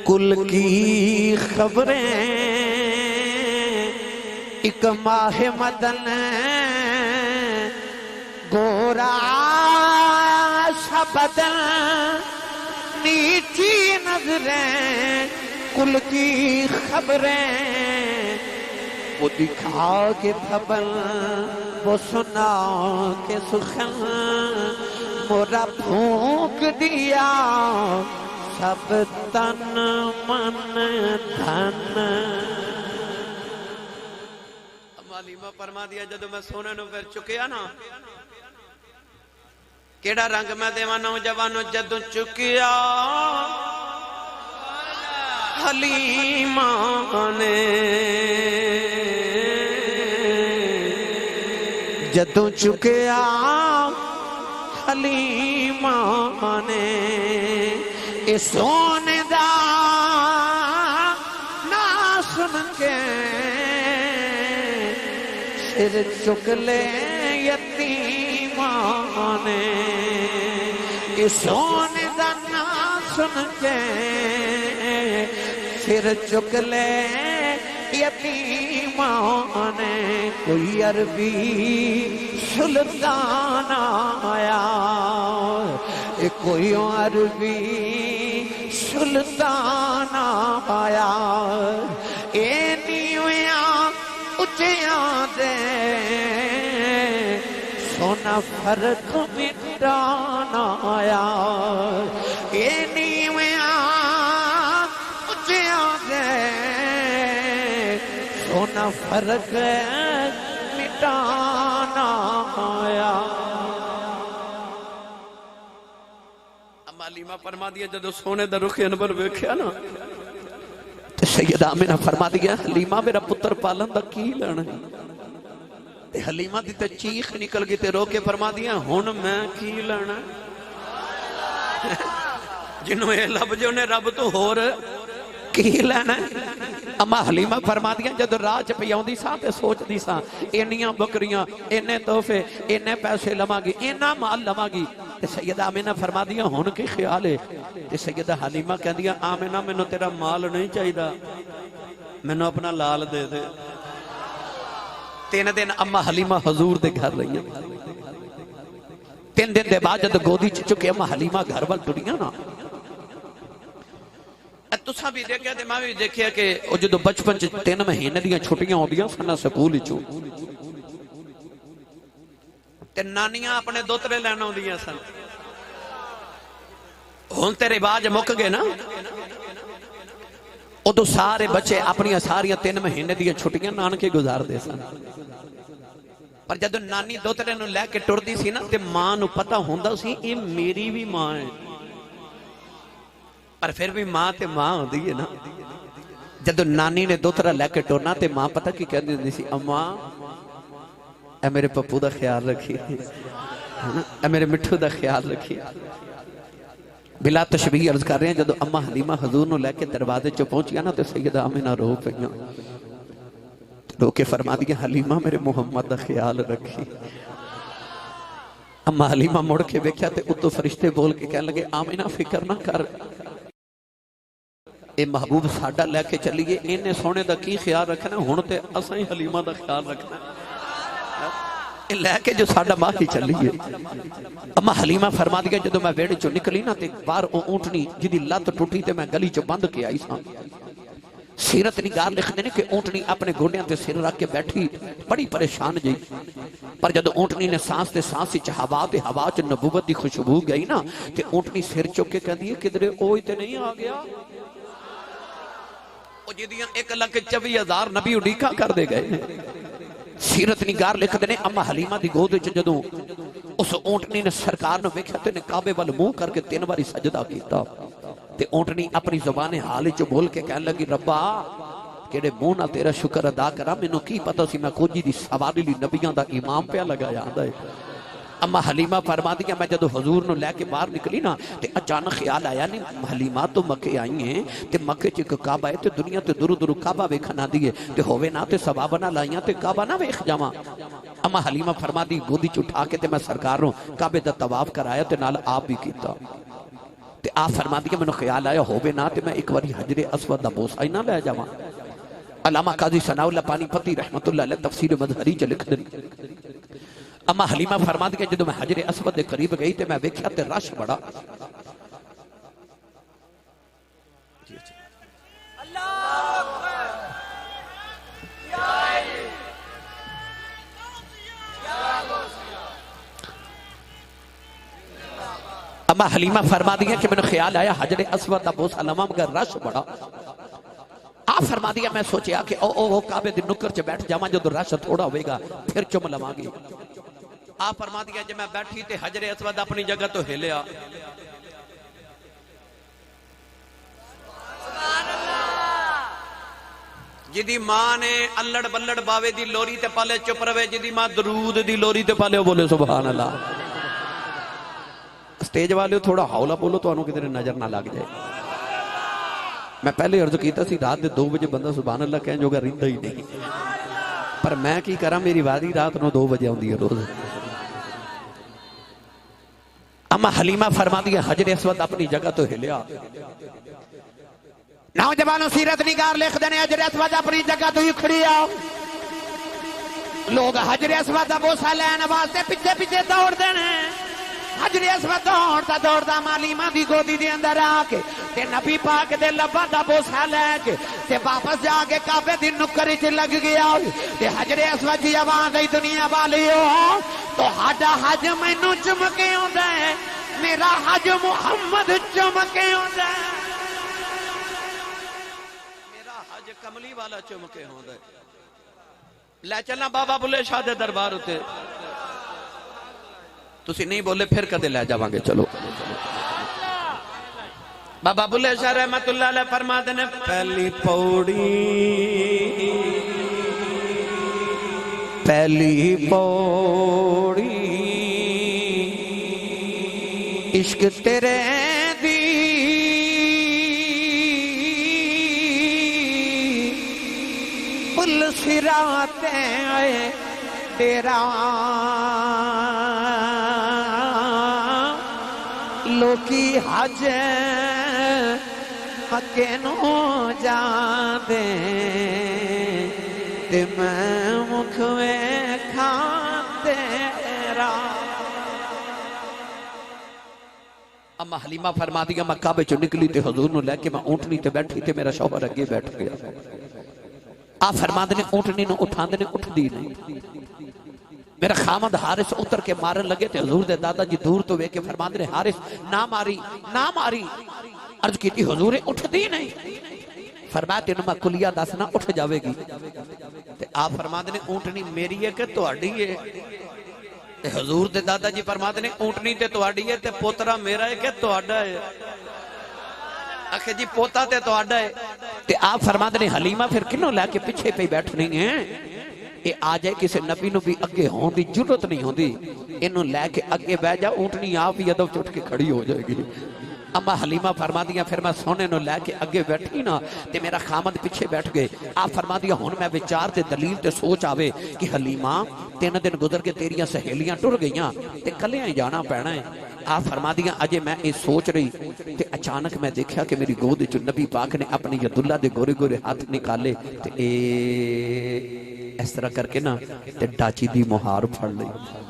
کل کی خبریں ایک ماہ مدن گورا سا بدن نیچی نظریں کل کی خبریں وہ دکھا کے تھبن وہ سنا کے سخن مورا پھونک دیا سب تن من دھن اما حلیمہ فرما دیا جدو میں سونے نو پھر چکیا نا کیڑا رنگ میں دیوانو جوانو جدو چکیا حلیمہ نے جدو چکیا حلیمہ نے اے سونے دا نا سن کے سر چک لے یتیمہ نے اے سونے دا نا سن کے سر چک لے یتیمہ نے کوئی عربی سلطان آیا کوئی عربی سلطان آیا اے نیویاں اچیاں دے سونا فرق مٹانا آیا اے نیویاں اچیاں دے سونا فرق مٹانا آیا اما حلیمہ فرما دیا جدو سونے دا رخ انور ویکھیا نا تے سیدہ آمنہ فرما دیا حلیمہ میرا پتر پالن دا کی لینا تے حلیمہ دی تے چیخ نکل گئی تے رو کے فرما دیا ہن میں کی لینا جنہوں اے لب جو نے رب تو ہور کی لینا اما حلیمہ فرما دیا جدو راہ چ پیاؤں دی ساں تے سوچ دی ساں اینیاں بکریاں اینے تحفے اینے پیسے لما گی اینا مال لما گی تے سیدہ آمنہ فرما دیا ہون کی خیال ہے تے سیدہ حلیمہ کہہ دیا آمنہ میں نو تیرا مال نہیں چاہی دا میں نو اپنا لال دے دے 3 دن اما حلیمہ حضور دے گھر رہی ہیں 3 دن دے بعد جد گودی چکے اما حلیمہ گھر وال ٹڑیاں نا تسا بھی دیکھیا تے میں بھی دیکھیا کہ او جدو بچپن 3 مہینے دیاں چھٹیاں ہوندیاں سنا سکول وچوں تے نانیاں اپنے دوترے لینا ہوندیاں سن ہن تے رواج مک گئے نا ادو سارے بچے اپنی ساریاں 3 مہینے دیاں چھٹیاں نانکے گزار دے سن پر جدو نانی دوترے نو لے کے ٹردی سی نا تے ماں نو پتہ ہوندا سی اے میری بھی ماں ہے پر پھر بھی ماں تے ماں ہوندی ہے نا جدو نانی نے دوترا لے کے ٹورنا تے ماں پتہ کی کہندی ہوندی سی اماں اے میرے پپو دا خیال رکھی اے میرے مٹھو دا خیال رکھی بلا تشبیہ عرض کر رہے ہیں جدو اماں حلیمہ حضور نو لے کے دروازے چو پہنچیا نا تے سیدہ آمنہ رو پہنیا رو کے فرما دیا حلیمہ میرے محمد دا خیال رکھی اماں حلیمہ مڑ کے بیکھیا تے اتو فرشتے بول کے کہنے لگے آمنہ فکر نہ کر اے محبوب ساڑھا لے کے چلیے انہیں سونے دا کی خیال رکھنا ہونتے اساں ہی حلیمہ دا خیال رکھنا لے کے جو ساڑھا ماں کی چلیے اما حلیمہ فرما دیا جدو میں ویڑے چو نکلی نا تے بار اونٹنی جدی لات ٹوٹی تے میں گلی چو بند کے آئی ساں سیرت نگار لکھ دینے کہ اونٹنی اپنے گھوڑیاں تے سر رکھ کے بیٹھی بڑی پریشان جئی پر جدو اونٹنی نے سانس تے سانس چ ہوا تے ہوا چ نبوت دی خوشبو گئی نا تے اونٹنی سر چک کے کہہ دیئے کدھرے اوئی تے نہیں آ گیا او جدیاں 1,24,000 نبی اڈیکا کر دے گئے سیرت نگار لکھ دینے اما حلیمہ دی گود وچ جدوں اس اونٹنی نے سرکار نے ویکھیا تے نے کعبے وال منہ کر کے 3 باری سجدہ کیتا تے اونٹنی اپنی زبان حال چ بول کے کہنے لگی ربا کیڑے منہ نال تیرا شکر ادا کرا مینوں کی پتہ سی میں کوجی دی سواری لی نبیاں دا امام پیا لگایا آندا ہے اما حلیمہ فرما دیا میں جدو حضور نو لے کے باہر نکلی نا تے اچانک خیال آیا نہیں حلیمہ تو مکے آئی ہیں تے مکے چک کعبہ ہے تے دنیا تے درو درو کعبہ ویکھنا دیئے تے ہووے نا تے ثواب نہ لائیاں تے کعبہ نہ ویکھ جاواں اما حلیمہ فرما دی گودی چٹھا کے تے میں سرکار نو کعبے دا طواف کرایا تے نال آپ بھی کیتا تے آپ فرما دیا میں نو خیال آیا ہووے نا تے میں ایک واری حجر اسود دا بوسہ ہی نہ لے جاواں علامہ قاضی ثناء اللہ پانی پتی رحمت اللہ علیہ تفسیر مظہری چ لکھ دیں اما حلیمہ فرما دیا جدو میں حجر اسود دے قریب گئی تے میں ویکھیا تے رش بڑا اما حلیمہ فرما دیا کہ میں نے خیال آیا حجر اسود دا بوسہ لواں مگر رش بڑا آپ فرما دیا میں سوچیا کہ او کعبے دی نکر چ بیٹھ جاواں جو رش تھوڑا ہوئے گا پھر چم لواں گی آپ فرما دیا جب میں بیٹھی تے حجر اسود اپنی جگہ تو ہلیا جدی ماں نے اللڑ بلڑ باوے دی لوری تے پالے چپ روے جدی ماں درود دی لوری تے پالے بولے سبحان اللہ سٹیج والے تھوڑا حولا بولو تو انہوں کدھر نظر نہ لگ جائے میں پہلے عرض کیتا سی رات دے 2 بجے بندہ سبحان اللہ کہیں جو گا رہندا ہی نہیں پر میں کی کراں میری واری رات نو 2 بجے ہوندی ہے روز اما حلیمہ فرما دیا حجر اسود اپنی جگہ تو ہلیا نوجوانوں سیرت نگار لکھ دینے حجر اسود اپنی جگہ تو ہی کھڑی آؤ لوگ حجر اسود دا بوسہ لینے واسطے پیچھے پیچھے دوڑ دینے حجر اسود دوڑتا دوڑتا حلیمہ دی گودی دے اندر آ کے تے نبی پاک دے لبا دا بوسہ لے کے تے واپس جا کے کعبے دی نکر وچ لگ گیا تے حجر اسود دی آواز ای دنیا والی ہو تو ہاڈا حج مینوں چمکے ہوندا ہے میرا حج محمد چمکے ہوندا ہے میرا حج کملی والا چمکے ہوندا ہے لے چلنا بابا بلے شاہ دے دربار ہوتے تسی نہیں بولے پھر کدے لے جاواں گے چلو بابا بلے شاہ رحمت اللہ علیہ فرما دینے پہلی پوڑی عشق تیرے دی پل سراتے آئے تیرا لوکی حج مکے نو جان دے تے میں مکھ میں کھان تیرا اما حلیمہ فرما دیا میں کعبے چو نکلی تے حضور نو لے کے میں اونٹنی تے بیٹھی تے میرا شوہر اگے بیٹھ گیا آپ فرما دینے اونٹنی نو اٹھان دینے اٹھ دی نہیں میرا خامد حارس اتر کے مارن لگے تے حضور دے دادا جی دور تو وے کے فرما دینے حارس نہ ماری عرض کی تھی حضور اٹھ دی نہیں فرمایا تینوں میں کلیہ دسنا اٹھ جاوے گی تے آپ فرما دینے اونٹنی میری ہے کہ تہاڈی ہے تے حضور دے دادا جی فرما دینے اونٹنی تے تہاڈی ہے تے پوترا میرا ہے کہ تہاڈا ہے آخر جی پوتا تے تو آڈا ہے تے آپ فرماتے نے حلیمہ پھر کنوں لے کے پیچھے پہ بیٹھنی ہیں یہ آ جائے کسی نبی نو بھی اگے ہون دی جرت نہیں ہوندی انہوں لے کے اگے بہ جا اونٹنی آپ ہی ادب چٹ کے کھڑی ہو جائے گی اما حلیمہ فرما دیا پھر میں سونے نو لے کے اگے بیٹھی نا تے میرا خامد پیچھے بیٹھ گئے آپ فرما دیا ہون میں وچار تے دلیل تے سوچ آوے کہ حلیمہ 3 دن گزر کے تیریاں سہیلیاں ٹر گئیاں تے کلیاں ہی جانا پینا ہے آپ فرما دیا اجے میں یہ سوچ رہی تے اچانک میں دیکھا کہ میری گود جو نبی پاک نے اپنی یداللہ دے گورے گورے ہاتھ نکالے تے اس طرح کر کے نا تے ڈاچی دی مہار پھڑ لئی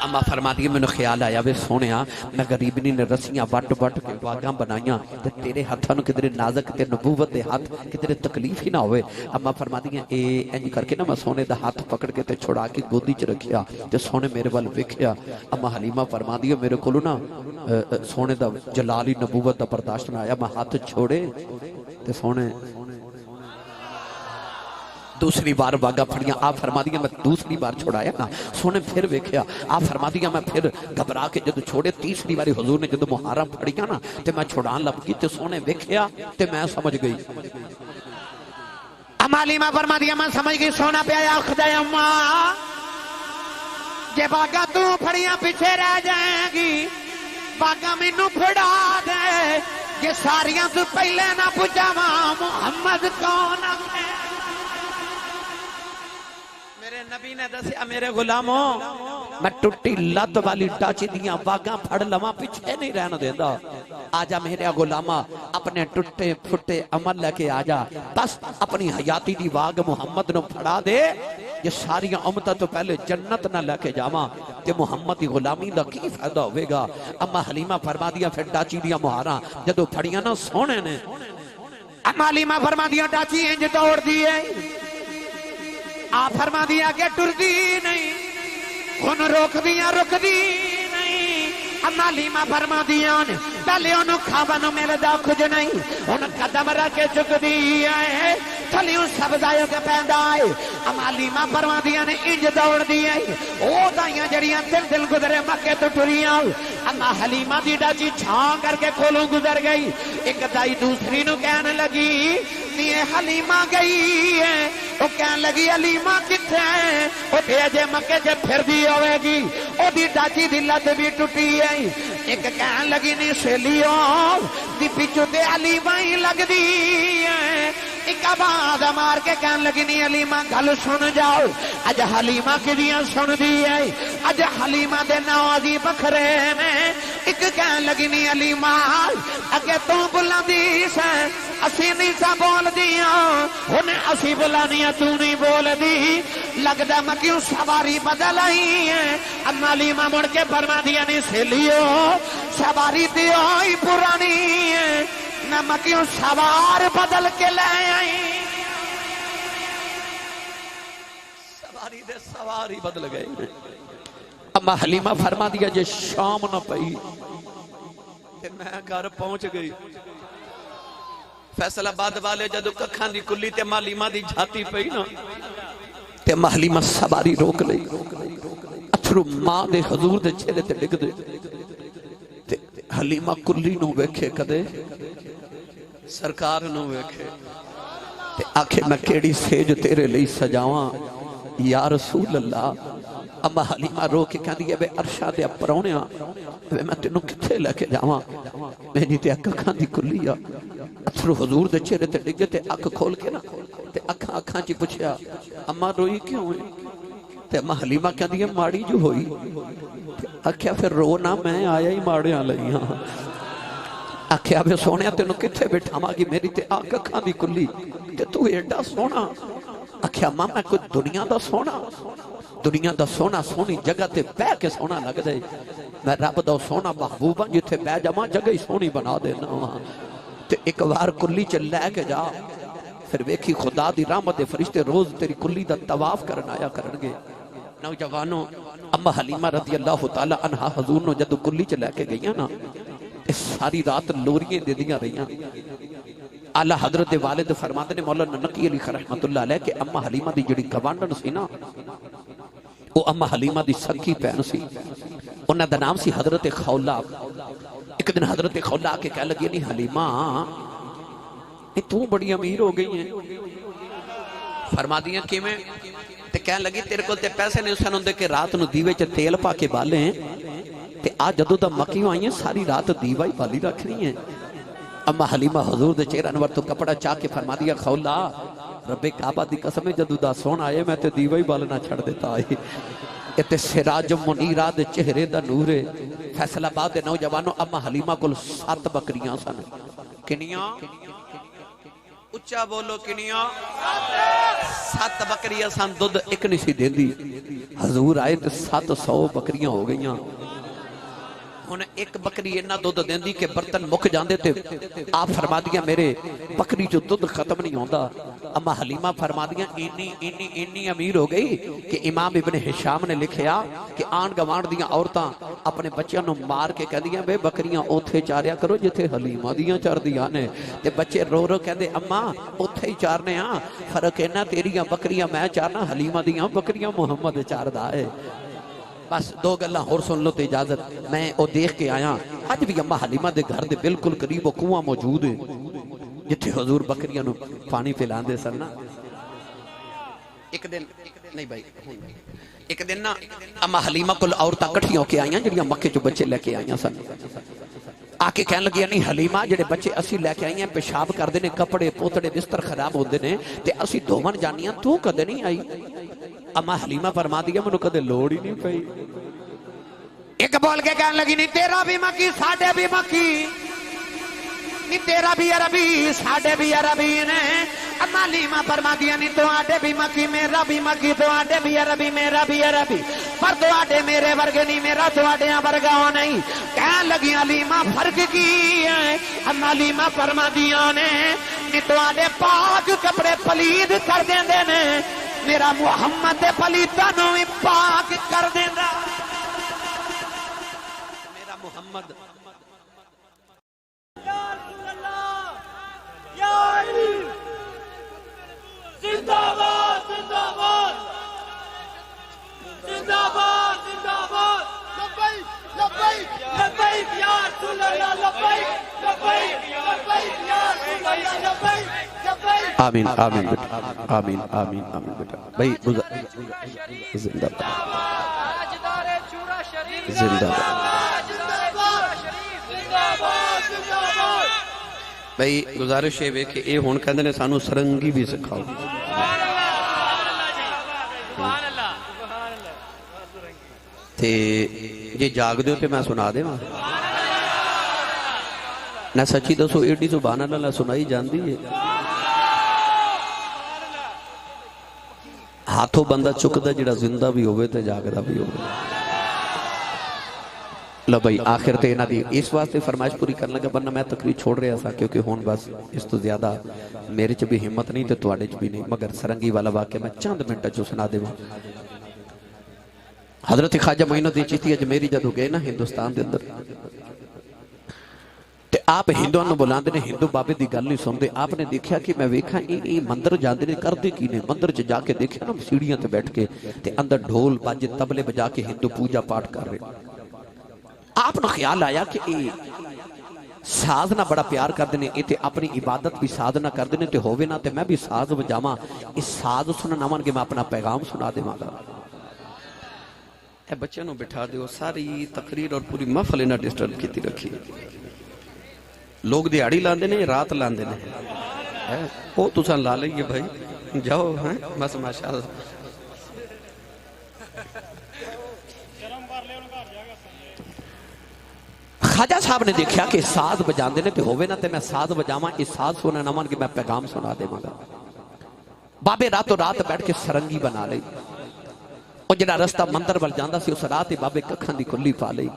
اما فرما دیئے میں نے خیال آیا وے سونیا میں غریبنی نے رسیاں وٹ وٹ کے واگاں بنائیاں تے تیرے ہاتھوں کدھر نازک تے نبوت دے ہاتھ کدھر تکلیف ہی نہ ہوئے اما فرما دیئے انج کر کے نا میں سونے دا ہاتھ پکڑ کے تے چھوڑا کے گودی چ رکھیا تے سونے میرے وال ویکھیا اما حلیمہ فرما دیئے میرے کولو نا سونے دا جلالی نبوت دا برداشت نہ آیا میں ہاتھ چھوڑے تے سونے دوسری بار واگا پھڑیاں آپ فرما دیا میں دوسری بار چھوڑایا نا سونے پھر ویکھیا آپ فرما دیا میں پھر گھبرا کے جدو چھوڑے تیسری باری حضور نے جدو مہارا پھڑیاں نا تے میں چھوڑان لب کی تے سونے ویکھیا تے میں سمجھ گئی اما حلیمہ فرما دیا میں سمجھ گئی سونا پہ آیا خدا اما جے باگا تو پھڑیاں پیچھے رہ جائیں گی باگا مینوں پھڑا دے یہ ساریاں تو پہلے نہ پوچھا محمد کون ہے میرے نبی نے دسیا میرے غلاموں میں ٹوٹی لت والی ٹاچی دیاں واگاں پھڑ لواں پیچھے نہیں رہنا دیندہ آجا میرے غلامہ اپنے ٹوٹے پھٹے عمل لے کے آجا بس اپنی حیاتی دی واگ محمد نو پھڑا دے یہ ساری امتہ تو پہلے جنت نہ لے کے جاواں کہ محمد دی غلامی دا کی فائدہ ہوئے گا اما حلیمہ فرما دیا پھر ٹاچی دیاں مہاراں جدو پھڑیاں نا سونے نے اما حلیمہ فرما دیا ٹاچی انج دوڑ دیئے آپ فرما دیا کہ ٹر دی نہیں ان روک دیا رک دی نہیں اما حلیمہ فرما دیا پہلے انہوں کھاونوں میرے دا کچھ نہیں ان قدم رکھے چک دی آئے تھلیوں سب دائیوں کے پیدا آئے اما حلیمہ فرما دیا نے انج دوڑ دی آئے او دائیاں جڑیاں دل گزرے مکے تو ٹریاں اما حلیمہ دی ڈاچی چھاں کر کے کھولوں گزر گئی ایک دائی دوسری نو کہنے لگی نیے حلیمہ گئی ہے وہ کہنے لگی حلیمہ کتھے ہیں وہ بھیجے مکے جے پھر دی ہوئے گی وہ دی ڈاچی دی لت بھی ٹوٹی ہے ایک کہنے لگی نہیں سیلیوں دی پیچھو تے حلیمہ ہی لگ دی ہے ایک آواز مار کے کہنے لگی نہیں حلیمہ گل سن جاؤ اج حلیمہ کی دیاں سن دی ہے اج حلیمہ دے نوازی بکھرے میں ایک کہنے لگی نہیں حلیمہ اگے تو بلا دی سے اسی نہیں سا بول دیا انہیں اسی بلانی تو نہیں بول دی لگتا میں کیوں سواری بدل آئی ہے اما حلیمہ مڑ کے فرما دیا نہیں سیلیو سواری دیو ہی پرانی ہے نہ میں کیوں سوار بدل کے لے آئی سواری دے سواری بدل گئے اما حلیمہ فرما دیا جے شام نہ پئی تے میں گھر پہنچ گئی فیصل آباد والے جدو ککھان دی کلی تے اما حلیمہ دی جھاتی پئی نا تے اما حلیمہ سواری روک لئی اتھرو ماں دے حضور دے چہرے تے ڈگ دے تے حلیمہ کلی نو ویکھے کدے سرکار نو ویکھے تے آکھے میں کیڑی سیج تیرے لئی سجاواں یا رسول اللہ اما حلیمہ رو کے کہہ دیا بے عرشہ دے پرونیاں بے میں تینوں کتھے لے کے جاواں میں نہیں تے اکھا کھان دی کلیا اتھرو حضور دے چہرے تے ڈگے تے اکھ کھول کے نا تے اکھا چی پوچھیا اما روئی کیوں ہے تے اما حلیمہ کہہ دیا ماڑی جو ہوئی اکھیا پھر رو نہ میں آیا ہی ماڑیاں لئیاں اکھیا بے سونے تینوں کتھے بیٹھا ماں میری تے آکھ کھان دی کلی تے تو ایڈا سونا اکھیا ماں میں کوئی دنیا دا سونا سونی جگہ تے بے کے سونا لگ دے میں رب دا سونا محبوباں جتے بے جمع جگہ ہی سونی بنا دینا وہاں تے ایک وار کلی چل لے کے جا پھر ویکھی خدا دی رحمت دے فرشتے روز تیری کلی دا طواف کرن آیا کرنگے نوجوانوں اما حلیمہ رضی اللہ تعالی عنہ حضور نو جدو کلی چل لے کے گئیاں نا اس ساری رات لوریے دے دیاں رہیاں اعلیٰ حضرت والد فرماتے نے مولانا نقی علی رحمت اللہ علیہ کہ اما حلیمہ دی جڑی گوانڈن سی نا وہ اما حلیمہ دی سکی پہن سی انہاں دا نام سی حضرت خولہ ایک ایک دن حضرت خولا کے کہہ لگی نہیں حلیمہ تو بڑی امیر ہو گئی ہیں. فرما دیا کہ میں تے کہنے لگی تیرے کو تے پیسے نہیں اسن ہوندے کہ رات نو دیوے چ تیل پا کے بالیں تے آج جدوں دا مکیوں آئی ہیں ساری رات دیوا ہی بالی رکھنی ہے. اما حلیمہ حضور دے چہرہ انور تو کپڑا چاہ کے فرما دیا خولا رب کعبہ دی قسم جدوں دا سون آئے میں تے دیوا ہی بالنا چھڑ دیتا ہے. تے سراج منیرہ دے چہرے دا نور ہے. فیصل آباد دے نوجوانوں اما حلیمہ کول 7 بکریاں سن. کنیاں اچھا بولو کنیاں 7 بکریاں سن. دودھ ایک نہیں سی دیندی. حضور آئے تے 700 بکریاں ہو گئیاں. انہیں ایک بکری اینا دودھ دیندی کہ برتن مک جاندے تے آپ فرما دیا میرے بکری جو دودھ ختم نہیں ہوندہ. اما حلیمہ فرما دیا اینی امیر ہو گئی کہ امام ابن حشام نے لکھیا کہ آن گوان دیاں عورتاں اپنے بچیاں نو مار کے کہہ دیا بے بکریاں اوتھے چاریا کرو جتھے حلیمہ دیاں چار دیاں نے. تے بچے رو رو کہہ دے اما اوتھے ہی چارنے ہاں فرق ہے نا تیریاں بکریاں میں چارنا حلیمہ دیاں بکریاں محمد چار دائے. بس 2 گلہ اور سن لو تے اجازت میں او دیکھ کے آیا. آج بھی اما حلیمہ دے گھر دے بالکل قریب وہ کنواں موجود ہے جتھے حضور بکریاں نو پانی پلان دے سن نا. ایک دن نہیں بھائی ایک دن نا اما حلیمہ کل عورتاں کٹھیاں ہو کے آئیاں جڑیاں مکے جو بچے لے کے آئیاں سن. آکے کہنے لگی نہیں حلیمہ جڑے بچے اسی لے کے آئیاں پیشاب کر دینے کپڑے پوتڑے بستر خراب ہو دینے تے اسی دومن جانیاں تو کدے نہیں آئی. اما حلیمہ فرما دیا منو کدے لوڑ ہی نہیں پئی. ایک بول کے کہنے لگی نہیں تیرا بھی مکی ساڑھے بھی مکی نہیں تیرا بھی عربی ساڑھے بھی عربی نے. اما حلیمہ فرما دیا نہیں تو آڑے بھی مکی میرا بھی مکی تو آڑے بھی عربی میرا بھی عربی پر تو آڑے میرے ورگے نہیں میرا تو آڑے ورگا ہو نہیں. کہنے لگی حلیمہ فرق کی ہے. اما حلیمہ فرما دیا نے نہیں تو آڑے پاک کپڑے پلید کر دیں دے نے میرا محمد پلیتا نو پاک کر دینا. میرا محمد زندہ باد زندہ باد زندہ باد زندہ باد لبیک لبیک لبیک یا رسول اللہ لبیک لبیک لبیک یا رسول اللہ لبیک لبیک. آمین آمین بیٹا آمین آمین آمین بیٹا بھائی زندہ باد زندہ باد. بھائی گزارش ہے کہ اے ہون کہندے نے سانو سرنگی بھی سکھاؤ. تے جے جاگ دیو تے میں سنا دے ماں نہ سچی دسو ایڈی سبحان اللہ سنائی جاندی ہے. ہاتھوں بندہ چکدا جڑا زندہ بھی ہوئے تے جاگدا بھی ہوئے. لو بھائی آخر تے انہاں دی اس واسطے فرمائش پوری کرن لگا ورنہ میں تقریر چھوڑ رہا تھا کیونکہ ہون بس اس تو زیادہ میرے چ بھی ہمت نہیں تے تواڈے چ بھی نہیں. مگر سرنگی والا واقعہ میں چند منٹ چ سنا دیواں. حضرت خواجہ معین الدین چشتی اجمیری جدوں گئے نا ہندوستان دے اندر تے آپ ہندوؤں نو بلاندے نے ہندو بابے دی گل نہیں سندے. آپ نے دیکھا کہ میں ویکھا اے مندر جاندے نے کردے کی نے. مندر چ جا کے دیکھا نا سیڑھیاں تے بیٹھ کے تے اندر ڈھول باجے تبلے بجا کے ہندو پوجا پاٹ کر رہے. آپ نے خیال آیا کہ اے سازنا بڑا پیار کر دینے تے اپنی عبادت بھی سازنا کر دینے تے ہووے نا تے میں بھی ساز بجاواں. اس ساز سننا من کے میں اپنا پیغام سنا دیواں گا. اے بچے نو بٹھا دیو ساری تقریر اور پوری محفل نہ ڈسٹرب کیتی رکھی. لوگ دیہاڑی لاندے نے رات لاندے نے او تساں لا لئیے بھائی جاؤ ہیں بس ماشاءاللہ. خواجہ صاحب نے دیکھا کہ ساز بجاندے نے تے ہووے نا تے میں ساز بجاواں. اس ساز سننا نہ من کہ میں پیغام سنا دیواں گا. بابے راتوں رات بیٹھ کے سرنگی بنا لئی. اور جڑا رستہ مندر ول جاندا سی اس رات ہی بابے ککھاں دی کھلی پا لئی.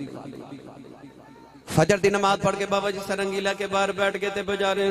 فجر دی نماز پڑھ کے بابا جی سرنگی لے کے باہر بیٹھ کے تے بجا رہے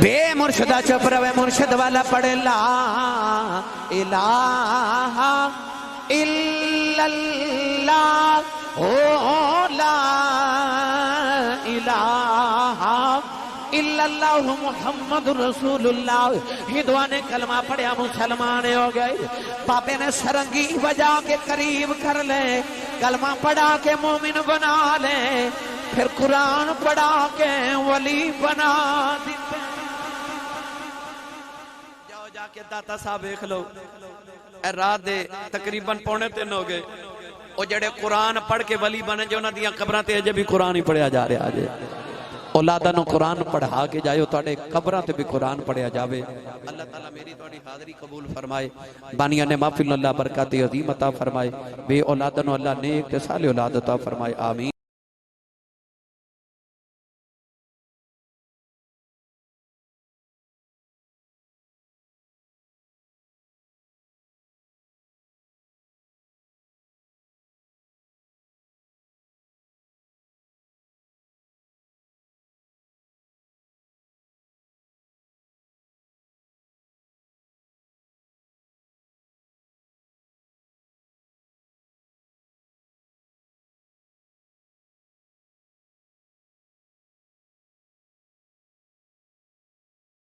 بے مرشدہ چپ روے مرشد والا پڑھے لا الہ الا اللہ او لا الہ الا اللہ محمد رسول اللہ ہندوان نے کلمہ پڑھیا مسلمان ہو گئے بابے نے سرنگی بجا کے قریب کر لے کلمہ پڑھا کے مومن بنا لے پھر قرآن پڑھا کے ولی بنا دیتے جاؤ جا کے داتا صاحب دیکھ لو اے رات دے تقریباً 2:45 ہو گئے وہ جڑے قرآن پڑھ کے ولی بنے جو نہ دیاں قبران تے اجے بھی قرآن ہی پڑھیا جا رہا آجے اولادہ نو قرآن پڑھا کے جائے توڑے قبران تے بھی قرآن پڑھیا جاوے اللہ تعالیٰ میری توڑی حاضری قبول فرمائے بانیہ نے محفل اللہ برکات عظیم عطا فرمائے بے اولادہ نو اللہ نیک تے صالح اولاد عطا فرمائے آمین